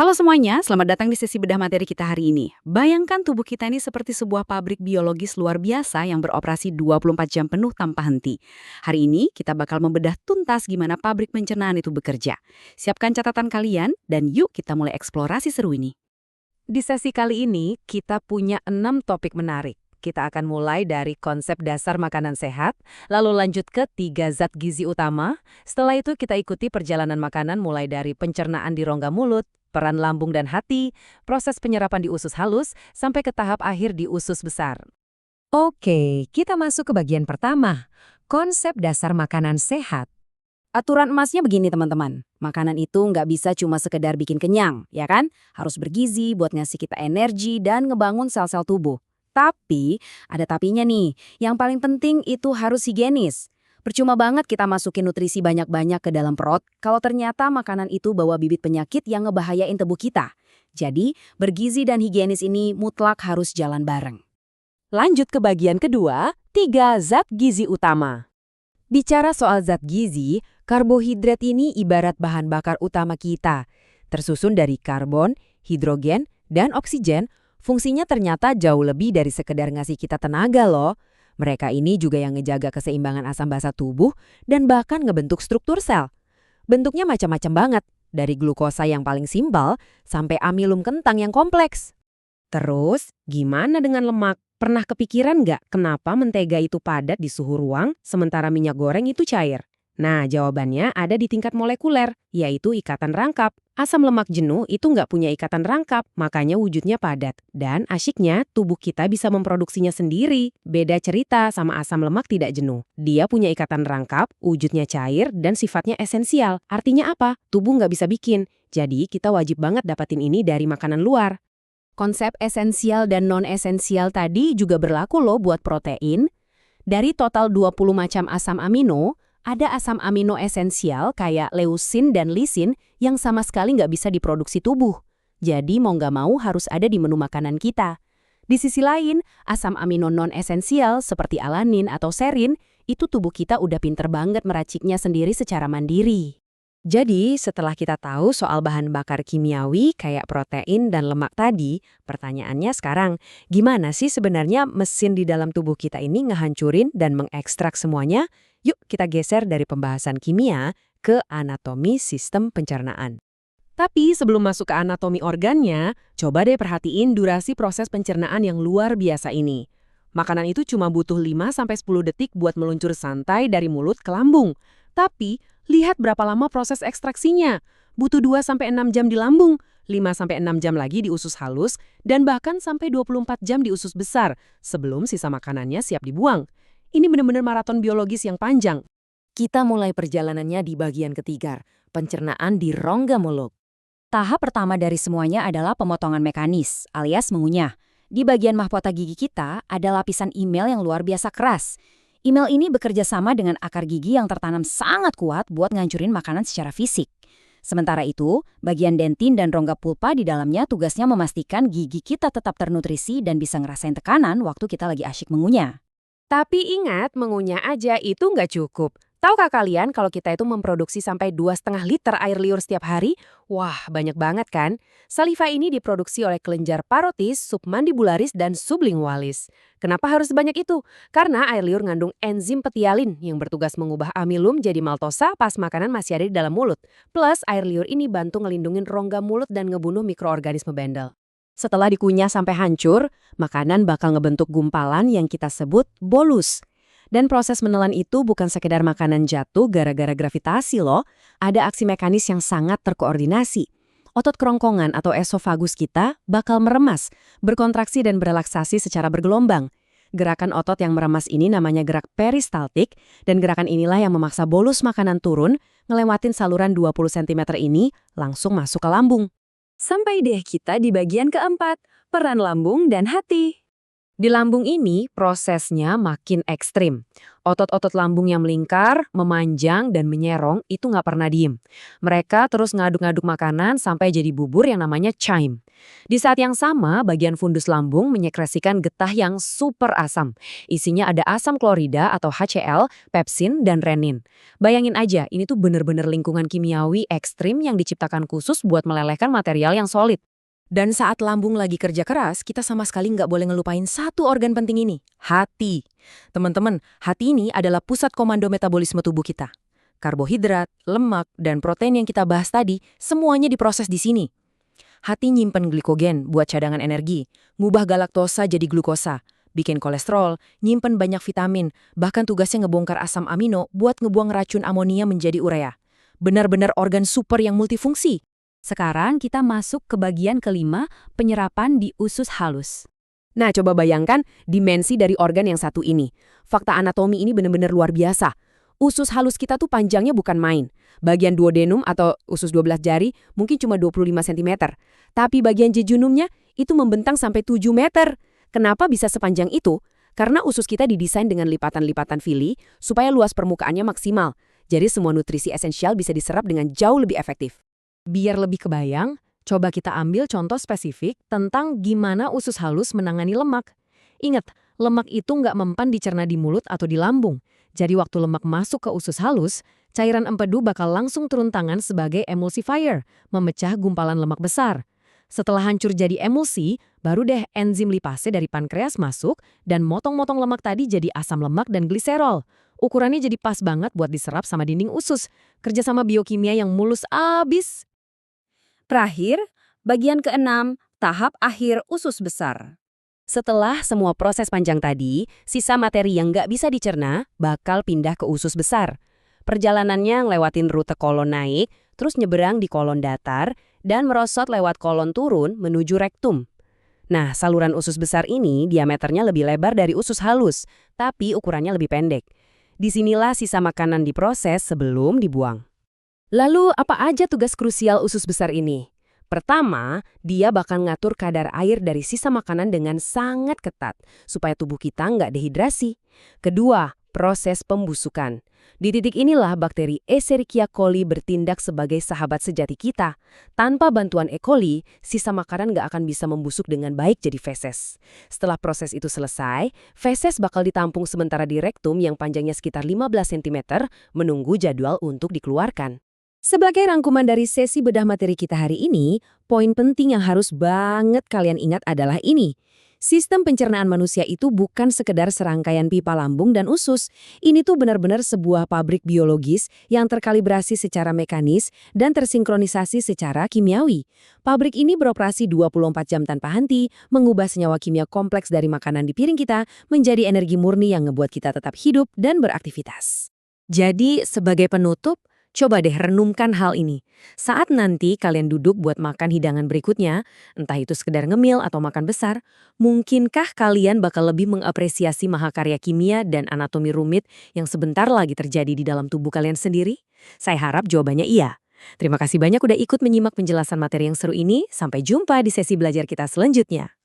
Halo semuanya, selamat datang di sesi bedah materi kita hari ini. Bayangkan tubuh kita ini seperti sebuah pabrik biologis luar biasa yang beroperasi 24 jam penuh tanpa henti. Hari ini kita bakal membedah tuntas gimana pabrik pencernaan itu bekerja. Siapkan catatan kalian dan yuk kita mulai eksplorasi seru ini. Di sesi kali ini, kita punya 6 topik menarik. Kita akan mulai dari konsep dasar makanan sehat, lalu lanjut ke 3 zat gizi utama. Setelah itu kita ikuti perjalanan makanan mulai dari pencernaan di rongga mulut, peran lambung dan hati, proses penyerapan di usus halus, sampai ke tahap akhir di usus besar. Oke, kita masuk ke bagian pertama, konsep dasar makanan sehat. Aturan emasnya begini teman-teman, makanan itu nggak bisa cuma sekedar bikin kenyang, ya kan? Harus bergizi buat ngasih kita energi dan ngebangun sel-sel tubuh. Tapi, ada tapinya nih, yang paling penting itu harus higienis. Percuma banget kita masukin nutrisi banyak-banyak ke dalam perut kalau ternyata makanan itu bawa bibit penyakit yang ngebahayain tubuh kita. Jadi, bergizi dan higienis ini mutlak harus jalan bareng. Lanjut ke bagian kedua, 3 zat gizi utama. Bicara soal zat gizi, karbohidrat ini ibarat bahan bakar utama kita. Tersusun dari karbon, hidrogen, dan oksigen, fungsinya ternyata jauh lebih dari sekedar ngasih kita tenaga loh. Mereka ini juga yang ngejaga keseimbangan asam basa tubuh dan bahkan ngebentuk struktur sel. Bentuknya macam-macam banget, dari glukosa yang paling simpel sampai amilum kentang yang kompleks. Terus, gimana dengan lemak? Pernah kepikiran nggak kenapa mentega itu padat di suhu ruang, sementara minyak goreng itu cair? Nah, jawabannya ada di tingkat molekuler, yaitu ikatan rangkap. Asam lemak jenuh itu nggak punya ikatan rangkap, makanya wujudnya padat. Dan asyiknya, tubuh kita bisa memproduksinya sendiri. Beda cerita sama asam lemak tidak jenuh. Dia punya ikatan rangkap, wujudnya cair, dan sifatnya esensial. Artinya apa? Tubuh nggak bisa bikin. Jadi, kita wajib banget dapatin ini dari makanan luar. Konsep esensial dan non-esensial tadi juga berlaku loh buat protein. Dari total 20 macam asam amino, ada asam amino esensial kayak leusin dan lisin yang sama sekali nggak bisa diproduksi tubuh. Jadi mau nggak mau harus ada di menu makanan kita. Di sisi lain, asam amino non-esensial seperti alanin atau serin, itu tubuh kita udah pinter banget meraciknya sendiri secara mandiri. Jadi, setelah kita tahu soal bahan bakar kimiawi kayak protein dan lemak tadi, pertanyaannya sekarang, gimana sih sebenarnya mesin di dalam tubuh kita ini ngehancurin dan mengekstrak semuanya? Yuk kita geser dari pembahasan kimia ke anatomi sistem pencernaan. Tapi sebelum masuk ke anatomi organnya, coba deh perhatiin durasi proses pencernaan yang luar biasa ini. Makanan itu cuma butuh 5-10 detik buat meluncur santai dari mulut ke lambung. Tapi, lihat berapa lama proses ekstraksinya. Butuh 2-6 jam di lambung, 5-6 jam lagi di usus halus, dan bahkan sampai 24 jam di usus besar sebelum sisa makanannya siap dibuang. Ini benar-benar maraton biologis yang panjang. Kita mulai perjalanannya di bagian ketiga, pencernaan di rongga mulut. Tahap pertama dari semuanya adalah pemotongan mekanis, alias mengunyah. Di bagian mahkota gigi kita ada lapisan email yang luar biasa keras. Email ini bekerja sama dengan akar gigi yang tertanam sangat kuat buat ngancurin makanan secara fisik. Sementara itu, bagian dentin dan rongga pulpa di dalamnya tugasnya memastikan gigi kita tetap ternutrisi dan bisa ngerasain tekanan waktu kita lagi asyik mengunyah. Tapi ingat, mengunyah aja itu nggak cukup. Tahukah kalian kalau kita itu memproduksi sampai 2,5 liter air liur setiap hari? Wah, banyak banget kan? Saliva ini diproduksi oleh kelenjar parotis, submandibularis, dan sublingualis. Kenapa harus sebanyak itu? Karena air liur ngandung enzim petialin yang bertugas mengubah amilum jadi maltosa pas makanan masih ada di dalam mulut. Plus, air liur ini bantu ngelindungin rongga mulut dan ngebunuh mikroorganisme bendel. Setelah dikunyah sampai hancur, makanan bakal ngebentuk gumpalan yang kita sebut bolus. Dan proses menelan itu bukan sekedar makanan jatuh gara-gara gravitasi loh, ada aksi mekanis yang sangat terkoordinasi. Otot kerongkongan atau esofagus kita bakal meremas, berkontraksi dan berelaksasi secara bergelombang. Gerakan otot yang meremas ini namanya gerak peristaltik, dan gerakan inilah yang memaksa bolus makanan turun, ngelewatin saluran 20 cm ini langsung masuk ke lambung. Sampai deh kita di bagian keempat, peran lambung dan hati. Di lambung ini, prosesnya makin ekstrim. Otot-otot lambung yang melingkar, memanjang, dan menyerong itu nggak pernah diem. Mereka terus ngaduk-ngaduk makanan sampai jadi bubur yang namanya chyme. Di saat yang sama, bagian fundus lambung menyekresikan getah yang super asam. Isinya ada asam klorida atau HCl, pepsin, dan renin. Bayangin aja, ini tuh bener-bener lingkungan kimiawi ekstrim yang diciptakan khusus buat melelehkan material yang solid. Dan saat lambung lagi kerja keras, kita sama sekali nggak boleh ngelupain satu organ penting ini, hati. Teman-teman, hati ini adalah pusat komando metabolisme tubuh kita. Karbohidrat, lemak, dan protein yang kita bahas tadi, semuanya diproses di sini. Hati nyimpen glikogen buat cadangan energi, ngubah galaktosa jadi glukosa, bikin kolesterol, nyimpen banyak vitamin, bahkan tugasnya ngebongkar asam amino buat ngebuang racun amonia menjadi urea. Benar-benar organ super yang multifungsi. Sekarang kita masuk ke bagian kelima, penyerapan di usus halus. Nah, coba bayangkan dimensi dari organ yang satu ini. Fakta anatomi ini benar-benar luar biasa. Usus halus kita tuh panjangnya bukan main. Bagian duodenum atau usus 12 jari mungkin cuma 25 cm. Tapi bagian jejunumnya itu membentang sampai 7 meter. Kenapa bisa sepanjang itu? Karena usus kita didesain dengan lipatan-lipatan fili supaya luas permukaannya maksimal. Jadi semua nutrisi esensial bisa diserap dengan jauh lebih efektif. Biar lebih kebayang, coba kita ambil contoh spesifik tentang gimana usus halus menangani lemak. Ingat, lemak itu nggak mempan dicerna di mulut atau di lambung. Jadi waktu lemak masuk ke usus halus, cairan empedu bakal langsung turun tangan sebagai emulsifier, memecah gumpalan lemak besar. Setelah hancur jadi emulsi, baru deh enzim lipase dari pankreas masuk dan motong-motong lemak tadi jadi asam lemak dan gliserol. Ukurannya jadi pas banget buat diserap sama dinding usus. Kerja sama biokimia yang mulus abis. Terakhir, bagian keenam, tahap akhir usus besar. Setelah semua proses panjang tadi, sisa materi yang nggak bisa dicerna bakal pindah ke usus besar. Perjalanannya ngelewatin rute kolon naik, terus nyeberang di kolon datar, dan merosot lewat kolon turun menuju rektum. Nah, saluran usus besar ini diameternya lebih lebar dari usus halus, tapi ukurannya lebih pendek. Disinilah sisa makanan diproses sebelum dibuang. Lalu, apa aja tugas krusial usus besar ini? Pertama, dia bakal ngatur kadar air dari sisa makanan dengan sangat ketat, supaya tubuh kita nggak dehidrasi. Kedua, proses pembusukan. Di titik inilah bakteri Escherichia coli bertindak sebagai sahabat sejati kita. Tanpa bantuan E. coli, sisa makanan nggak akan bisa membusuk dengan baik jadi feses. Setelah proses itu selesai, feses bakal ditampung sementara di rektum yang panjangnya sekitar 15 cm, menunggu jadwal untuk dikeluarkan. Sebagai rangkuman dari sesi bedah materi kita hari ini, poin penting yang harus banget kalian ingat adalah ini. Sistem pencernaan manusia itu bukan sekedar serangkaian pipa lambung dan usus. Ini tuh benar-benar sebuah pabrik biologis yang terkalibrasi secara mekanis dan tersinkronisasi secara kimiawi. Pabrik ini beroperasi 24 jam tanpa henti, mengubah senyawa kimia kompleks dari makanan di piring kita menjadi energi murni yang ngebuat kita tetap hidup dan beraktivitas. Jadi, sebagai penutup, coba deh renungkan hal ini. Saat nanti kalian duduk buat makan hidangan berikutnya, entah itu sekedar ngemil atau makan besar, mungkinkah kalian bakal lebih mengapresiasi mahakarya kimia dan anatomi rumit yang sebentar lagi terjadi di dalam tubuh kalian sendiri? Saya harap jawabannya iya. Terima kasih banyak udah ikut menyimak penjelasan materi yang seru ini. Sampai jumpa di sesi belajar kita selanjutnya.